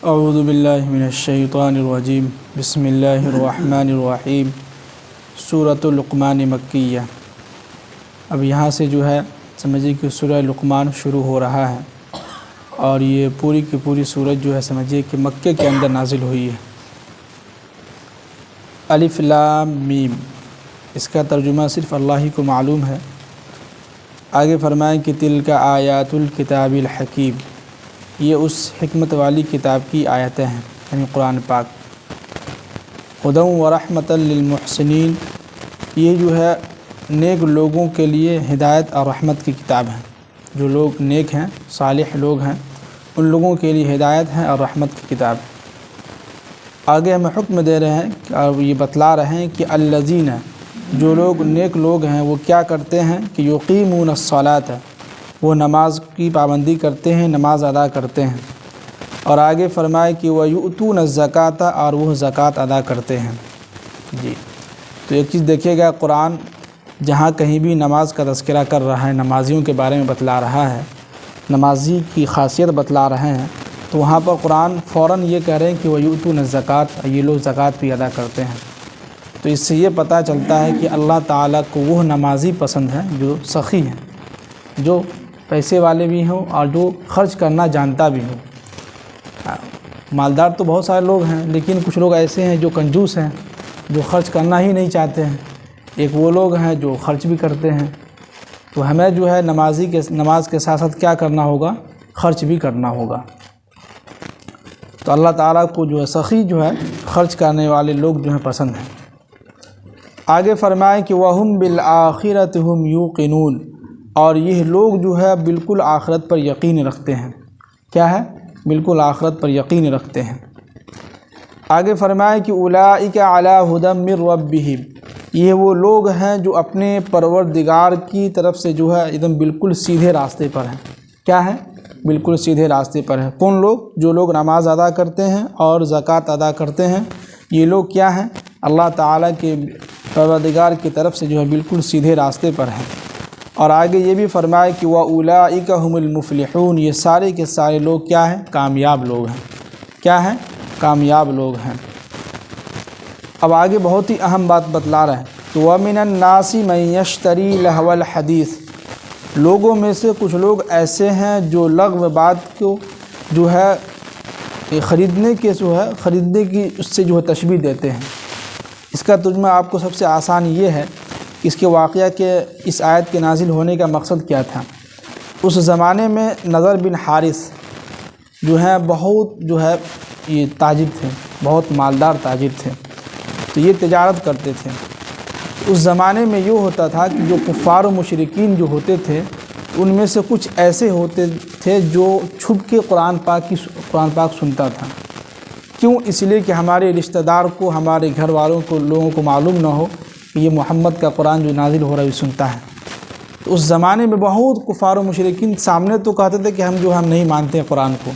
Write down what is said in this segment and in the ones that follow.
اعوذ باللہ من الشیطان الرجیم بسم اللہ الرحمن الرحیم سورۃ لقمان مکیہ۔ اب یہاں سے جو ہے سمجھیے کہ سورہ لقمان شروع ہو رہا ہے، اور یہ پوری کی پوری سورت جو ہے سمجھیے کہ مکے کے اندر نازل ہوئی ہے۔ الف لام میم، اس کا ترجمہ صرف اللہ ہی کو معلوم ہے۔ آگے فرمائیں کہ تلک آیات الکتاب الحکیم، یہ اس حکمت والی کتاب کی آیتیں ہیں، یعنی قرآن پاک۔ ہدی و رحمۃ للمحسنین، یہ جو ہے نیک لوگوں کے لیے ہدایت اور رحمت کی کتاب ہے۔ جو لوگ نیک ہیں، صالح لوگ ہیں، ان لوگوں کے لیے ہدایت ہے اور رحمت کی کتاب ہے۔ آگے ہمیں حکم دے رہے ہیں اور یہ بتلا رہے ہیں کہ الذین، جو لوگ نیک لوگ ہیں وہ کیا کرتے ہیں کہ یقیمون الصلاۃ، وہ نماز کی پابندی کرتے ہیں، نماز ادا کرتے ہیں۔ اور آگے فرمائے کہ وَيُؤْتُونَ الزَّكَاةَ، اور وہ زکوٰۃ ادا کرتے ہیں۔ جی، تو ایک چیز دیکھیے گا، قرآن جہاں کہیں بھی نماز کا تذکرہ کر رہا ہے، نمازیوں کے بارے میں بتلا رہا ہے، نمازی کی خاصیت بتلا رہے ہیں، تو وہاں پر قرآن فوراً یہ کہہ رہے ہیں کہ وَيُؤْتُونَ الزَّكَاةَ، یہ لوگ زکوٰۃ بھی ادا کرتے ہیں۔ تو اس سے یہ پتہ چلتا ہے کہ اللہ تعالیٰ کو وہ نمازی پسند ہیں جو سخی ہیں، جو پیسے والے بھی ہوں اور جو خرچ کرنا جانتا بھی ہو۔ مالدار تو بہت سارے لوگ ہیں، لیکن کچھ لوگ ایسے ہیں جو کنجوس ہیں، جو خرچ کرنا ہی نہیں چاہتے ہیں۔ ایک وہ لوگ ہیں جو خرچ بھی کرتے ہیں۔ تو ہمیں جو ہے نماز کے ساتھ ساتھ کیا کرنا ہوگا؟ خرچ بھی کرنا ہوگا۔ تو اللہ تعالیٰ کو جو ہے سخی جو ہے خرچ کرنے والے لوگ جو ہیں پسند ہیں۔ آگے فرمائے کہ وَهُمْ بِالْآخِرَةِ هُمْ يُوقِنُونَ، اور یہ لوگ جو ہے بالکل آخرت پر یقین رکھتے ہیں۔ کیا ہے؟ بالکل آخرت پر یقین رکھتے ہیں۔ آگے فرمائے کہ اولئک علی ھدی من ربہم، یہ وہ لوگ ہیں جو اپنے پروردگار کی طرف سے جو ہے ایک دم بالکل سیدھے راستے پر ہیں۔ کیا ہے؟ بالکل سیدھے راستے پر ہیں۔ کون لوگ؟ جو لوگ نماز ادا کرتے ہیں اور زکوٰۃ ادا کرتے ہیں، یہ لوگ کیا ہیں؟ اللہ تعالیٰ کے پروردگار کی طرف سے جو ہے بالکل سیدھے راستے پر ہیں۔ اور آگے یہ بھی فرمائے کہ وَأُولَئِكَ هُمُ الْمُفْلِحُونَ، یہ سارے کے سارے لوگ کیا ہیں؟ کامیاب لوگ ہیں۔ کیا ہیں؟ کامیاب لوگ ہیں۔ اب آگے بہت ہی اہم بات بتلا رہے ہیں کہ وَمِنَ النَّاسِ مَن يَشْتَرِي لَهْوَ الْحَدِيثِ، لوگوں میں سے کچھ لوگ ایسے ہیں جو لغو بات کو جو ہے خریدنے کی اس سے جو ہے تشبیہ دیتے ہیں۔ اس کا ترجمہ آپ کو سب سے آسان یہ ہے کہ اس کے واقعہ کے اس آیت کے نازل ہونے کا مقصد کیا تھا۔ اس زمانے میں نضر بن حارث جو ہے بہت جو ہے یہ تاجر تھے، بہت مالدار تاجر تھے، تو یہ تجارت کرتے تھے۔ اس زمانے میں یہ ہوتا تھا کہ جو کفار و مشرکین جو ہوتے تھے، ان میں سے کچھ ایسے ہوتے تھے جو چھپ کے قرآن پاک سنتا تھا۔ کیوں؟ اس لیے کہ ہمارے رشتہ دار کو، ہمارے گھر والوں کو، لوگوں کو معلوم نہ ہو کہ یہ محمد کا قرآن جو نازل ہو رہا ہے وہ سنتا ہے۔ تو اس زمانے میں بہت کفار و مشرکین سامنے تو کہتے تھے کہ ہم نہیں مانتے ہیں قرآن کو،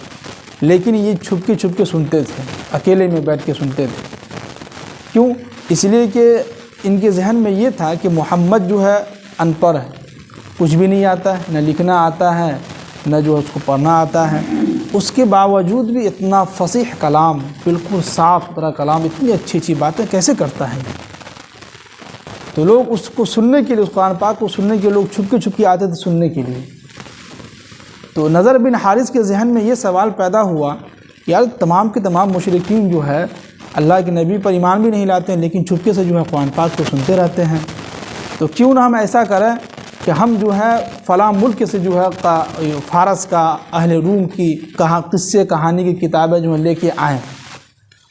لیکن یہ چھپ کے سنتے تھے، اکیلے میں بیٹھ کے سنتے تھے۔ کیوں؟ اس لیے کہ ان کے ذہن میں یہ تھا کہ محمد جو ہے ان پڑھ ہے، کچھ بھی نہیں آتا ہے، نہ لکھنا آتا ہے، نہ جو اس کو پڑھنا آتا ہے۔ اس کے باوجود بھی اتنا فصیح کلام، بالکل صاف ستھرا کلام، اتنی اچھی اچھی باتیں کیسے کرتا ہے؟ تو لوگ اس کو سننے کے لیے، اس قرآن پاک کو سننے کے لوگ چھپ کے آتے تھے سننے کے لیے۔ تو نضر بن حارث کے ذہن میں یہ سوال پیدا ہوا کہ یار تمام کے تمام مشرکین جو ہے اللہ کے نبی پر ایمان بھی نہیں لاتے ہیں، لیکن چھپکے سے جو ہے قرآن پاک کو سنتے رہتے ہیں، تو کیوں نہ ہم ایسا کریں کہ ہم جو ہے فلاں ملک سے جو ہے فارس کا، اہل روم کی قصے کہانی کی کتابیں جو ہیں لے کے آئیں،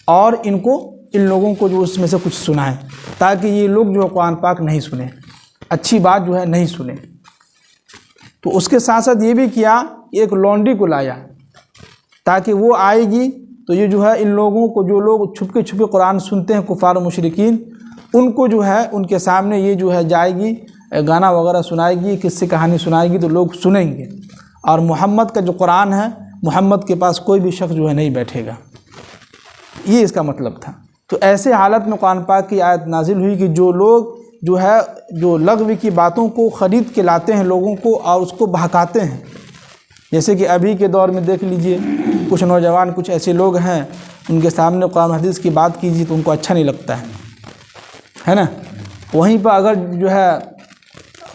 اور ان لوگوں کو جو اس میں سے کچھ سنائیں، تاکہ یہ لوگ جو قرآن پاک نہیں سنیں، اچھی بات جو ہے نہیں سنیں۔ تو اس کے ساتھ ساتھ یہ بھی کیا، ایک لونڈی کو لایا تاکہ وہ آئے گی تو یہ جو ہے ان لوگوں کو، جو لوگ چھپ کے قرآن سنتے ہیں کفار و مشرکین، ان کو جو ہے ان کے سامنے یہ جو ہے جائے گی، گانا وغیرہ سنائے گی، قصے کہانی سنائے گی، تو لوگ سنیں گے، اور محمد کا جو قرآن ہے، محمد کے پاس کوئی بھی شخص جو ہے نہیں بیٹھے گا۔ یہ اس کا مطلب تھا۔ تو ایسے حالت میں قرآن پاک کی آیت نازل ہوئی کہ جو لوگ جو ہے جو لغو کی باتوں کو خرید کے لاتے ہیں لوگوں کو اور اس کو بہکاتے ہیں، جیسے کہ ابھی کے دور میں دیکھ لیجئے کچھ نوجوان کچھ ایسے لوگ ہیں، ان کے سامنے قرآن حدیث کی بات کیجیے تو ان کو اچھا نہیں لگتا ہے نا۔ وہیں پر اگر جو ہے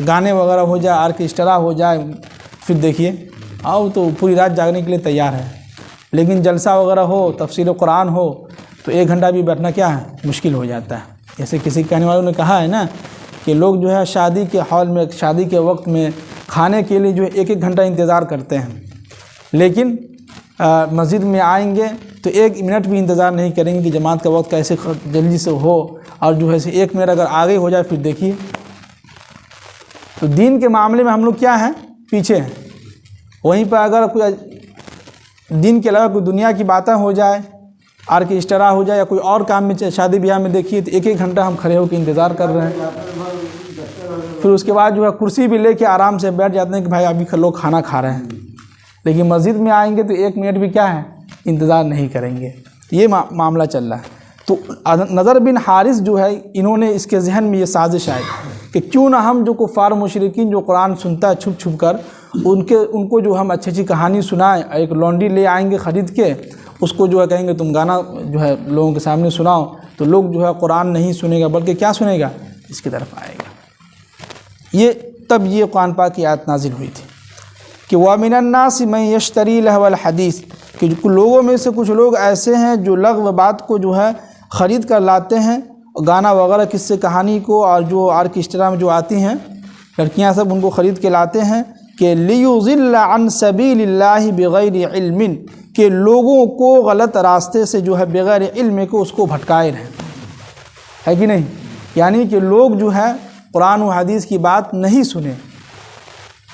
گانے وغیرہ ہو جائے، آرکیسٹرا ہو جائے، پھر دیکھیے آؤ تو پوری رات جاگنے کے لیے تیار ہے۔ لیکن جلسہ وغیرہ ہو، تفسیر قرآن ہو تو 1 گھنٹہ بھی بیٹھنا کیا ہے، مشکل ہو جاتا ہے۔ جیسے کسی کہنے والوں نے کہا ہے نا کہ لوگ جو ہے شادی کے ہال میں، شادی کے وقت میں کھانے کے لیے جو ہے 1 گھنٹہ انتظار کرتے ہیں، لیکن مسجد میں آئیں گے تو 1 منٹ بھی انتظار نہیں کریں گے کہ جماعت کا وقت کیسے جلدی سے ہو، اور جو ہے 1 منٹ اگر آگے ہو جائے پھر دیکھیے۔ تو دین کے معاملے میں ہم لوگ کیا ہیں، پیچھے ہیں۔ وہیں پہ اگر کوئی دین کے علاوہ کوئی دنیا کی باتیں ہو جائے، آرکیسٹرا ہو جائے یا کوئی اور کام میں، شادی بیاہ میں دیکھیے تو 1 گھنٹہ ہم کھڑے ہو کے انتظار کر رہے ہیں۔ پھر اس کے بعد جو ہے کرسی بھی لے کے آرام سے بیٹھ جاتے ہیں کہ بھائی ابھی لوگ کھانا کھا رہے ہیں، لیکن مسجد میں آئیں گے تو 1 منٹ بھی کیا ہے، انتظار نہیں کریں گے۔ یہ معاملہ چل رہا ہے۔ تو نضر بن حارث جو ہے، انہوں نے اس کے ذہن میں یہ سازش آئی کہ کیوں نہ ہم جو کفار مشرکین جو قرآن سنتا ہے چھپ چھپ کر، ان کو جو ہم اچھی کہانی سنائیں، ایک لونڈی لے آئیں گے خرید کے، اس کو جو ہے کہیں گے تم گانا جو ہے لوگوں کے سامنے سناؤ، تو لوگ جو ہے قرآن نہیں سنے گا بلکہ کیا سنے گا، اس کی طرف آئے گا۔ تب یہ قرآن پاک کی آیت نازل ہوئی تھی کہ وَمِنَ النَّاسِ مَن يَشْتَرِي لَهْوَ الْحَدِيثِ، کہ لوگوں میں سے کچھ لوگ ایسے ہیں جو لغو بات کو جو ہے خرید کر لاتے ہیں، گانا وغیرہ قصے کہانی کو، اور جو آرکیسٹرا میں جو آتی ہیں لڑکیاں سب، ان کو خرید کے لاتے ہیں کہ لِيُضِلَّ عَن سَبِيلِ اللَّهِ بِغَيْرِ عِلْمٍ، کہ لوگوں کو غلط راستے سے جو ہے بغیر علم کو اس کو بھٹکائے رہیں، ہے کہ نہیں؟ یعنی کہ لوگ جو ہے قرآن و حدیث کی بات نہیں سنیں،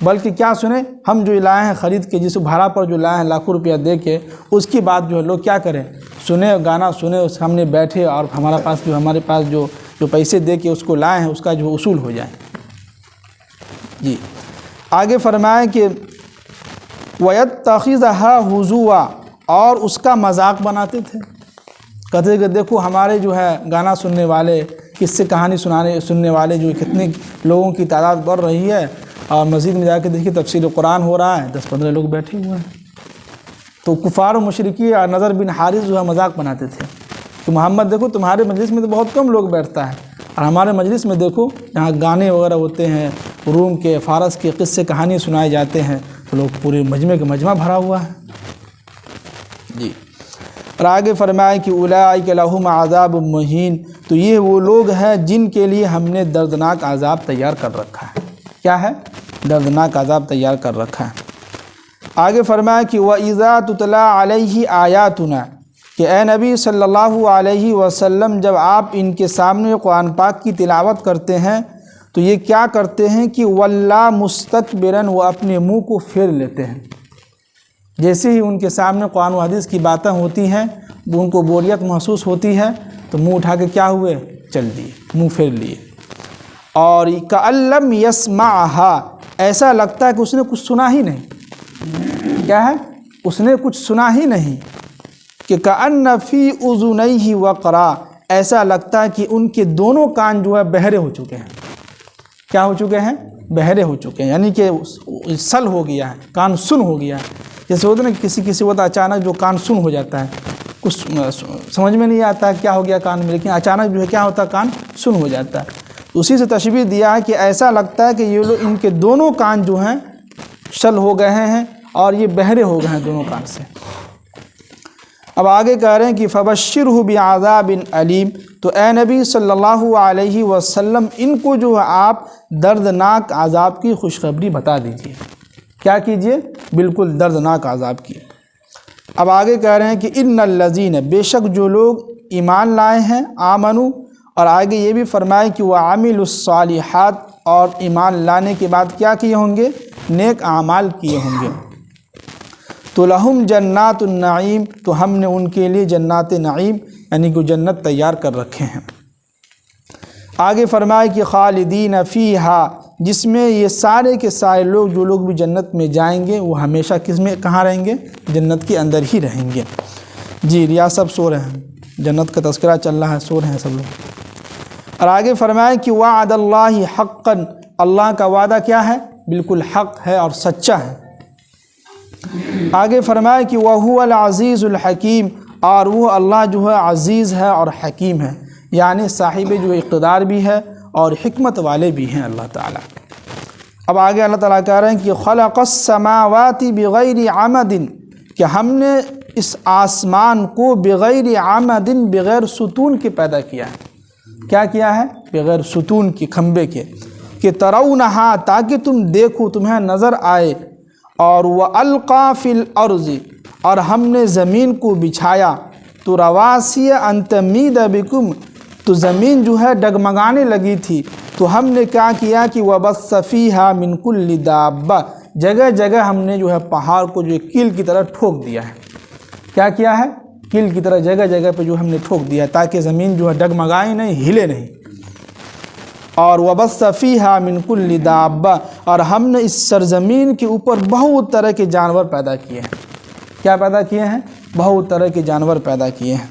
بلکہ کیا سنیں، ہم جو لائے ہیں خرید کے، جس بھاڑا پر جو لائے ہیں لاکھوں روپیہ دے کے، اس کی بات جو ہے لوگ کیا کریں، سنیں، گانا سنیں، اس سامنے بیٹھے، اور ہمارے پاس جو پیسے دے کے اس کو لائے ہیں اس کا جو اصول ہو جائے۔ جی آگے فرمائیں کہ وَيَتَّخِذَهَا هُزُوًا، اور اس کا مذاق بناتے تھے، کہتے کہ دیکھو ہمارے جو ہے گانا سننے والے، قصے کہانی سننے والے جو کتنے لوگوں کی تعداد بڑھ رہی ہے، اور مسجد میں جا کے دیکھیے تفسیر قرآن ہو رہا ہے، 10-15 لوگ بیٹھے ہوئے ہیں۔ تو کفار و مشرکی اور نضر بن حارث جو ہے مذاق بناتے تھے کہ محمد دیکھو تمہارے مجلس میں تو بہت کم لوگ بیٹھتا ہے، اور ہمارے مجلس میں دیکھو یہاں گانے وغیرہ ہوتے ہیں، روم کے فارس کے قصے کہانی سنائے جاتے ہیں، تو لوگ پورے مجمع کا مجمع بھرا ہوا ہے۔ جی اور آگے فرمائے کہ اولئک لہم عذاب مہین، تو یہ وہ لوگ ہیں جن کے لیے ہم نے دردناک عذاب تیار کر رکھا ہے۔ کیا ہے؟ دردناک عذاب تیار کر رکھا ہے۔ آگے فرمایا کہ وَإِذَا تُتْلَىٰ عَلَيْهِ آيَاتُنَا، کہ اے نبی صلی اللہ علیہ وسلم جب آپ ان کے سامنے قرآن پاک کی تلاوت کرتے ہیں تو یہ کیا کرتے ہیں کہ وَلَّا مُسْتَكْبِرًا، وہ اپنے منہ کو پھیر لیتے ہیں۔ جیسے ہی ان کے سامنے قرآن و حدیث کی باتیں ہوتی ہیں، ان کو بوریت محسوس ہوتی ہے تو منہ اٹھا کے کیا ہوئے، چل دیے، منہ پھیر لیے۔ اور كَأَن لَّمْ يَسْمَعْهَا، ایسا لگتا ہے کہ اس نے کچھ سنا ہی نہیں۔ کیا ہے؟ اس نے کچھ سنا ہی نہیں۔ کہ كَأَنَّ فِي أُذُنَيْهِ وَقْرًا، ایسا لگتا ہے کہ ان کے دونوں کان جو ہے بہرے ہو چکے ہیں۔ کیا ہو چکے ہیں؟ بہرے ہو چکے ہیں، یعنی کہ سل ہو گیا ہے، کان سن ہو گیا ہے۔ جیسے ہوتا ہے نا کسی وقت اچانک جو کان سن ہو جاتا ہے، کچھ سمجھ میں نہیں آتا ہے کیا ہو گیا کان میں، لیکن اچانک جو ہے کیا ہوتا ہے، کان سن ہو جاتا ہے۔ اسی سے تشبیہ دیا ہے کہ ایسا لگتا ہے کہ یہ لوگ، ان کے دونوں کان جو ہیں شل ہو گئے ہیں اور یہ بہرے ہو گئے ہیں دونوں کان سے۔ اب آگے کہہ رہے ہیں کہ فَبَشِّرْهُ بِعَذَابٍ علیم، تو اے نبی صلی اللہ علیہ وسلم ان کو جو ہے آپ دردناک عذاب کی خوشخبری بتا دیجیے۔ کیا کیجیے؟ بالکل دردناک عذاب کی۔ اب آگے کہہ رہے ہیں کہ ان الذین، بے شک جو لوگ ایمان لائے ہیں، آمنو، اور آگے یہ بھی فرمائے کہ وعملوا الصالحات، اور ایمان لانے کے بعد کیا کیے ہوں گے، نیک اعمال کیے ہوں گے، تو لہم جنات النعیم، تو ہم نے ان کے لیے جنات نعیم یعنی کہ جنت تیار کر رکھے ہیں۔ آگے فرمائے کہ خالدین فیہا، جس میں یہ سارے کے سارے لوگ، جو لوگ بھی جنت میں جائیں گے وہ ہمیشہ کس میں، کہاں رہیں گے، جنت کے اندر ہی رہیں گے۔ جی ریاض سب سو رہے ہیں، جنت کا تذکرہ چل رہا ہے، سو رہے ہیں سب لوگ۔ اور آگے فرمائے کہ وعد اللہ حقا، اللہ کا وعدہ کیا ہے، بالکل حق ہے اور سچا ہے۔ آگے فرمایا کہ وَهُوَ الْعَزِيزُ الْحَكِيمُ، اور وہ اللہ جو ہے عزیز ہے اور حکیم ہے، یعنی صاحب جو اقتدار بھی ہے اور حکمت والے بھی ہیں اللہ تعالیٰ۔ اب آگے اللہ تعالیٰ کہہ رہے ہیں کہ خلق السماوات بغیر عمد، کہ ہم نے اس آسمان کو بغیر عمد، بغیر ستون کے پیدا کیا ہے۔ کیا کیا ہے؟ بغیر ستون کے، کھمبے کے، کہ ترونہا، تاکہ تم دیکھو، تمہیں نظر آئے، اور وَأَلْقَى فِي الْأَرْضِ، اور ہم نے زمین کو بچھایا، تو رواسی ان تمید بکم، تو زمین جو ہے ڈگمگانے لگی تھی، تو ہم نے کیا کیا کہ وَبَثَّ فِيهَا مِن كُلِّ دَابَّةٍ، جگہ جگہ ہم نے جو ہے پہاڑ کو جو کیل کی طرح ٹھوک دیا ہے۔ کیا کیا ہے؟ کیل کی طرح جگہ جگہ پہ جو ہم نے ٹھوک دیا ہے، تاکہ زمین جو ہے ڈگمگائے نہیں، ہلے نہیں۔ اور وَبَثَّ فِيهَا مِن كُلِّ دَابَّةٍ، اور ہم نے اس سرزمین کے اوپر بہت طرح کے جانور پیدا کیے ہیں۔ کیا پیدا کیے ہیں؟ بہت طرح کے جانور پیدا کیے ہیں۔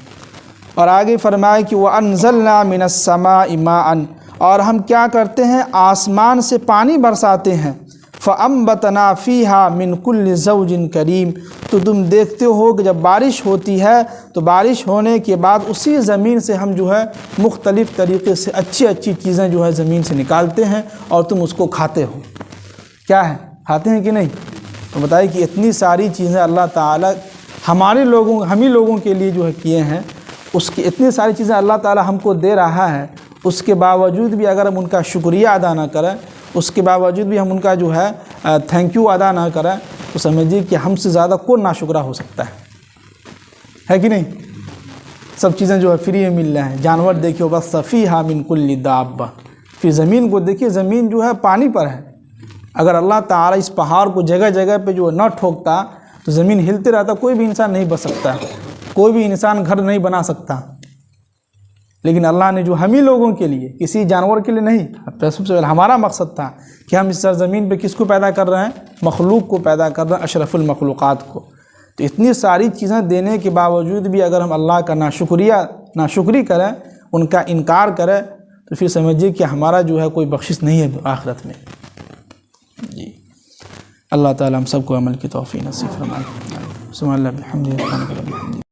اور آگے فرمائے کہ وَأَنزَلْنَا مِنَ السَّمَاءِ مَاءً، اور ہم کیا کرتے ہیں؟ آسمان سے پانی برساتے ہیں۔ فَأَنبَتْنَا فِيهَا مِن كُلِّ زَوْجٍ كَرِيمٍ، تو تم دیکھتے ہو کہ جب بارش ہوتی ہے تو بارش ہونے کے بعد اسی زمین سے ہم جو ہے مختلف طریقے سے اچھی اچھی چیزیں جو ہے زمین سے نکالتے ہیں، اور تم اس کو کھاتے ہو۔ کیا ہے؟ کھاتے ہیں کہ نہیں؟ تو بتائیے کہ اتنی ساری چیزیں اللہ تعالیٰ ہمارے لوگوں، ہم ہی لوگوں کے لیے جو ہے کیے ہیں، اس کی اتنی ساری چیزیں اللہ تعالیٰ ہم کو دے رہا ہے، اس کے باوجود بھی اگر ہم ان کا شکریہ ادا نہ کریں، اس کے باوجود بھی ہم ان کا جو ہے تھینک یو ادا نہ کریں، تو سمجھیے کہ ہم سے زیادہ کون ناشکرا ہو سکتا ہے کہ نہیں؟ سب چیزیں جو ہے فری میں مل رہے ہیں۔ جانور دیکھیے، بس فیہا من کل دابہ، پھر زمین کو دیکھیے، زمین جو ہے پانی پر ہے۔ اگر اللہ تعالیٰ اس پہاڑ کو جگہ جگہ پہ جو نہ ٹھوکتا تو زمین ہلتے رہتا، کوئی بھی انسان نہیں بچ سکتا، کوئی بھی انسان گھر نہیں بنا سکتا۔ لیکن اللہ نے جو ہم ہی لوگوں کے لیے، کسی جانور کے لیے نہیں، سب سے پہلے ہمارا مقصد تھا کہ ہم اس سرزمین پہ کس کو پیدا کر رہے ہیں؟ مخلوق کو پیدا کر رہے ہیں، اشرف المخلوقات کو۔ تو اتنی ساری چیزیں دینے کے باوجود بھی اگر ہم اللہ کا ناشکری کریں، ان کا انکار کریں، تو پھر سمجھیے کہ ہمارا جو ہے کوئی بخشش نہیں ہے آخرت میں۔ جی اللہ تعالیٰ ہم سب کو عمل کی توفیق نصیب فرمائے۔ سبحان اللہ بحمدہ۔